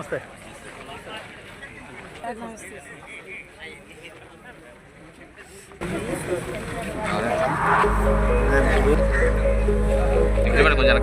నమస్తే. కొంచెం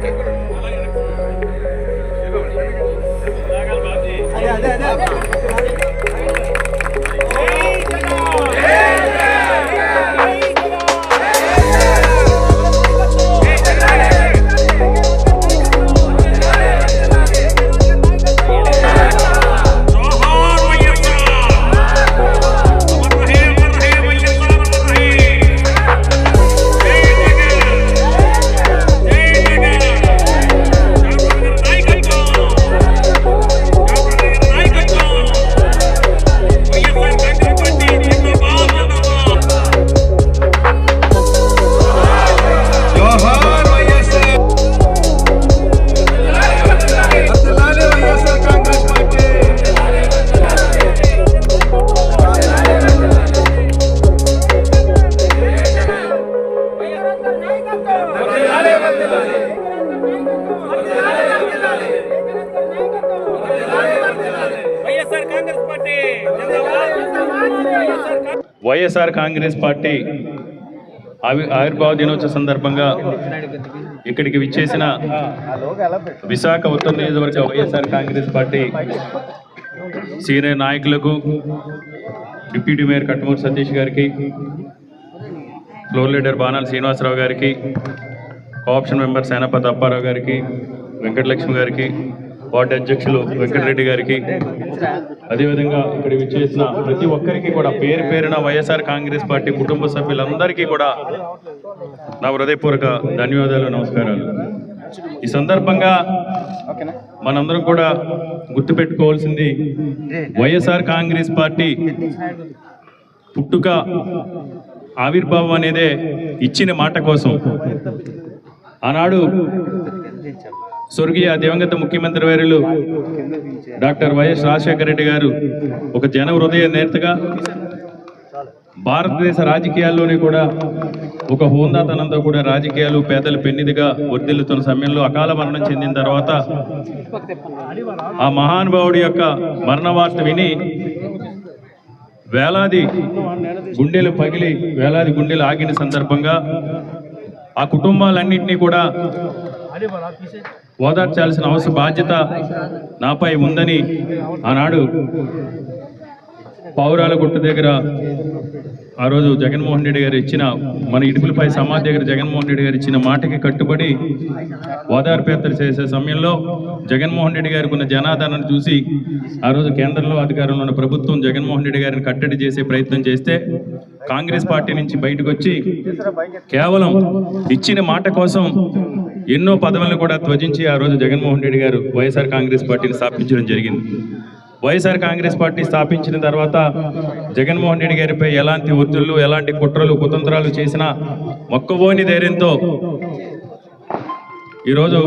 వైఎస్ఆర్ కాంగ్రెస్ పార్టీ ఆవిర్భావ దినోత్సవ సందర్భంగా ఇక్కడికి విచ్చేసిన విశాఖ ఉత్తర నియోజకవర్గ వైఎస్ఆర్ కాంగ్రెస్ పార్టీ సీనియర్ నాయకులకు, డిప్యూటీ మేయర్ కట్టమూరి సతీష్ గారికి, ఫ్లోర్ లీడర్ బాణాల శ్రీనివాసరావు గారికి, కోఆప్షన్ మెంబర్ సేనాపతి అప్పారావు గారికి, వెంకటలక్ష్మి గారికి, వార్డు అధ్యక్షులు వెంకటరెడ్డి గారికి, అదేవిధంగా ఇక్కడ విచ్చేసిన ప్రతి ఒక్కరికి కూడా పేరు పేరున వైఎస్ఆర్ కాంగ్రెస్ పార్టీ కుటుంబ సభ్యులందరికీ కూడా నా హృదయపూర్వక ధన్యవాదాలు, నమస్కారాలు. ఈ సందర్భంగా మనందరం కూడా గుర్తుపెట్టుకోవాల్సింది, వైఎస్ఆర్ కాంగ్రెస్ పార్టీ పుట్టుక ఆవిర్భావం అనేదే ఇచ్చిన మాట కోసం. ఆనాడు స్వర్గీయ దివంగత ముఖ్యమంత్రి వర్యులు డాక్టర్ వైఎస్ రాజశేఖర రెడ్డి గారు ఒక జన హృదయ నేతగా భారతదేశ రాజకీయాల్లోనే కూడా ఒక హోందాతనంతో కూడా రాజకీయాలు పేదల పెన్నిదిగా వర్ధిల్లుతున్న సమయంలో అకాల మరణం చెందిన తర్వాత ఆ మహానుభావుడి యొక్క మరణ వార్త విని వేలాది గుండెలు పగిలి వేలాది గుండెలు ఆగిన సందర్భంగా ఆ కుటుంబాలన్నింటినీ కూడా ఓదార్చాల్సిన అవసరం బాధ్యత నాపై ఉందని ఆనాడు పావురాలగుట్ట దగ్గర ఆ రోజు జగన్మోహన్ రెడ్డి గారు ఇచ్చిన, మన ఇడుపులపై సమాధి దగ్గర జగన్మోహన్ రెడ్డి గారు ఇచ్చిన మాటకి కట్టుబడి ఓదార్పేత్తలు చేసే సమయంలో జగన్మోహన్ రెడ్డి గారికి ఉన్న జనాదరణను చూసి ఆ రోజు కేంద్రంలో అధికారంలో ఉన్న ప్రభుత్వం జగన్మోహన్ రెడ్డి గారిని కట్టడి చేసే ప్రయత్నం చేస్తే కాంగ్రెస్ పార్టీ నుంచి బయటకు వచ్చి కేవలం ఇచ్చిన మాట కోసం ఎన్నో పదవులను కూడా త్వజించి ఆ రోజు జగన్మోహన్ రెడ్డి గారు వైఎస్ఆర్ కాంగ్రెస్ పార్టీని స్థాపించడం జరిగింది. వైఎస్ఆర్ కాంగ్రెస్ పార్టీ స్థాపించిన తర్వాత జగన్మోహన్ రెడ్డి గారిపై ఎలాంటి ఒత్తిళ్లు, ఎలాంటి కుట్రలు, కుతంత్రాలు చేసినా మొక్కబోని ధైర్యంతో ఈరోజు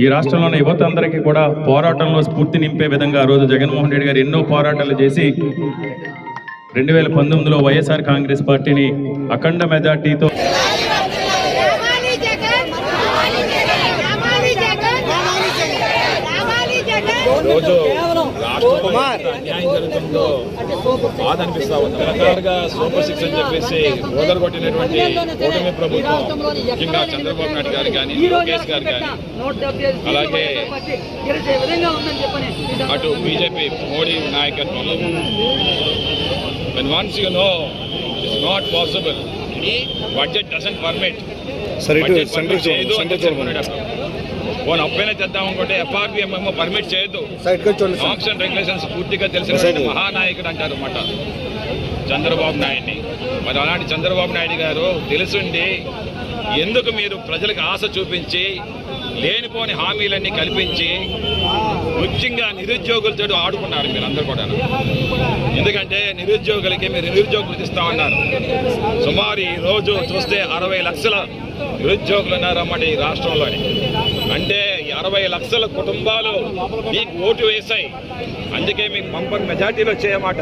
ఈ రాష్ట్రంలోని యువత అందరికీ కూడా పోరాటంలో స్ఫూర్తి నింపే విధంగా ఆ రోజు జగన్మోహన్ రెడ్డి గారు ఎన్నో పోరాటాలు చేసి 2019లో వైఎస్ఆర్ కాంగ్రెస్ పార్టీని అఖండ మెజార్టీతో రోజు రాష్ట్రంలో అన్యాయం జరుగుతుందో బాధ అనిపిస్తా ఉంది. రకరకాలుగా సూపర్ సిక్స్ అని చెప్పేసి ఓదరగొట్టినటువంటి కూటమి ప్రభుత్వం, ముఖ్యంగా చంద్రబాబు నాయుడు గారు కానీ, లోకేష్ గారు కానీ, అలాగే అటు బీజేపీ మోడీ నాయకత్వంలో when once you know it's not possible, budget doesn't permit, own అప్పైనా చేద్దాం అనుకుంటే FRBM ఏమో పర్మిట్ చేయొద్దు. నామ్స్ అండ్ రెగ్యులేషన్స్ పూర్తిగా తెలిసిన మహానాయకుడు అంటారు అన్నమాట చంద్రబాబు నాయుడిని. మరి అలాంటి చంద్రబాబు నాయుడు గారు తెలుసుండి ఎందుకు మీరు ప్రజలకు ఆశ చూపించి లేనిపోని హామీలన్నీ కల్పించి ముఖ్యంగా నిరుద్యోగులతో ఆడుకున్నారు మీరందరూ కూడా. ఎందుకంటే నిరుద్యోగులకి మీరు నిరుద్యోగులు ఇస్తామన్నారు. సుమారు ఈ రోజు చూస్తే 60 లక్షల నిరుద్యోగులు ఉన్నారన్నమాట ఈ రాష్ట్రంలోని. అంటే 60 లక్షల కుటుంబాలు మీకు ఓటు వేశాయి, అందుకే మీకు పంపని మెజార్టీలో చేయమాట.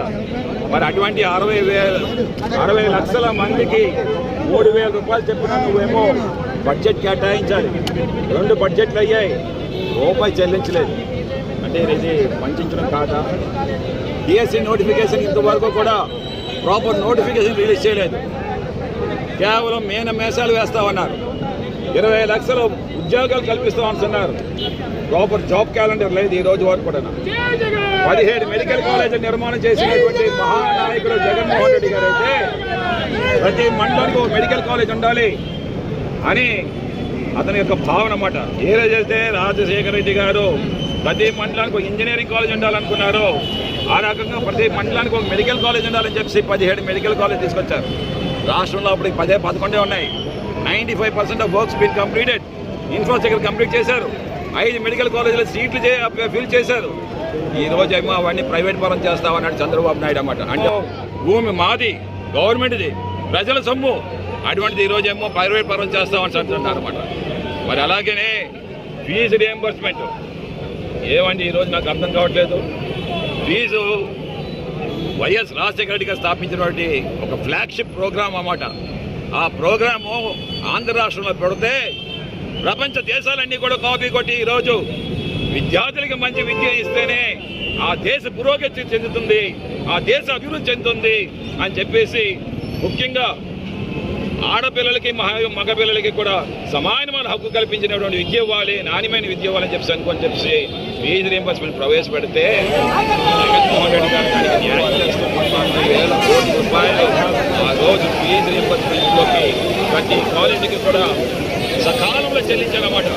మరి అటువంటి 60 లక్షల మందికి 3,000 రూపాయలు చెప్పిన నువ్వేమో బడ్జెట్ కేటాయించాలి. 2 బడ్జెట్లు అయ్యాయి, రూపాయి చెల్లించలేదు. అంటే ఇది వంచడం కాదా? డిఎస్సి నోటిఫికేషన్ ఇంతవరకు కూడా ప్రాపర్ నోటిఫికేషన్ రిలీజ్ చేయలేదు. కేవలం మేసాలు వేస్తామన్నారు. 20 లక్షల ఉద్యోగాలు కల్పిస్తామన్నారు. ప్రాపర్ జాబ్ క్యాలెండర్ లేదు ఈ రోజు వరకు కూడా. 17 మెడికల్ కాలేజీలు నిర్మాణం చేసినటువంటి మహానాయకుడు జగన్మోహన్ రెడ్డి గారు అయితే ప్రతి మండలానికి ఒక మెడికల్ కాలేజ్ ఉండాలి అని అతని యొక్క భావన అన్నమాట. ఏ రోజైతే రాజశేఖర రెడ్డి గారు ప్రతి మండలానికి ఒక ఇంజనీరింగ్ కాలేజ్ ఉండాలనుకున్నారు, ఆ రకంగా ప్రతి మండలానికి ఒక మెడికల్ కాలేజ్ ఉండాలని చెప్పి 17 మెడికల్ కాలేజ్ తీసుకొచ్చారు. రాష్ట్రంలో అప్పుడు 11 ఉన్నాయి. 95% of works been completed. Infrastructure complete చేశారు. 5 మెడికల్ కాలేజీలో సీట్లు ఫిల్ చేశారు. ఈ రోజు ఏమో అవన్నీ ప్రైవేట్ పరం చేస్తామన్నాడు చంద్రబాబు నాయుడు అన్నమాట. అంటే భూమి మాది, గవర్నమెంట్ది, ప్రజల సొమ్ము, అటువంటిది ఈరోజు ఏమో ప్రైవేట్ పరం చేస్తామని చెప్తున్నారు అన్నమాట. మరి అలాగనే ఫీజు రియంబర్స్మెంట్ ఏమండి ఈరోజు నాకు అర్థం కావట్లేదు. ఫీజు వైఎస్ రాజశేఖర రెడ్డి గారు స్థాపించినటువంటి ఒక ఫ్లాగ్షిప్ ప్రోగ్రామ్ అన్నమాట. ఆ ప్రోగ్రాము ఆంధ్ర రాష్ట్రంలో పెడితే ప్రపంచ దేశాలన్నీ కూడా కాపీ కొట్టి ఈరోజు విద్యార్థులకి మంచి విద్య ఇస్తేనే ఆ దేశ పురోగతి చెందుతుంది, ఆ దేశ అభివృద్ధి చెందుతుంది అని చెప్పేసి ముఖ్యంగా ఆడపిల్లలకి మగపిల్లలకి కూడా సమానమైన హక్కు కల్పించినటువంటి విద్య ఇవ్వాలి, నాణ్యమైన విద్య ఇవ్వాలని చెప్పి అనుకొని చెప్పి ఫీజు రియంబర్స్మెంట్ ప్రవేశపెడితే జగన్మోహన్ రెడ్డి గారు దానికి న్యాయం చేస్తూ 30,000 కోట్ల రూపాయలు ఆ రోజు ఫీజు రియంబర్స్మెంట్లోకి ప్రతి కాలేజీకి కూడా సకాలంలో చెల్లించాలన్నమాట.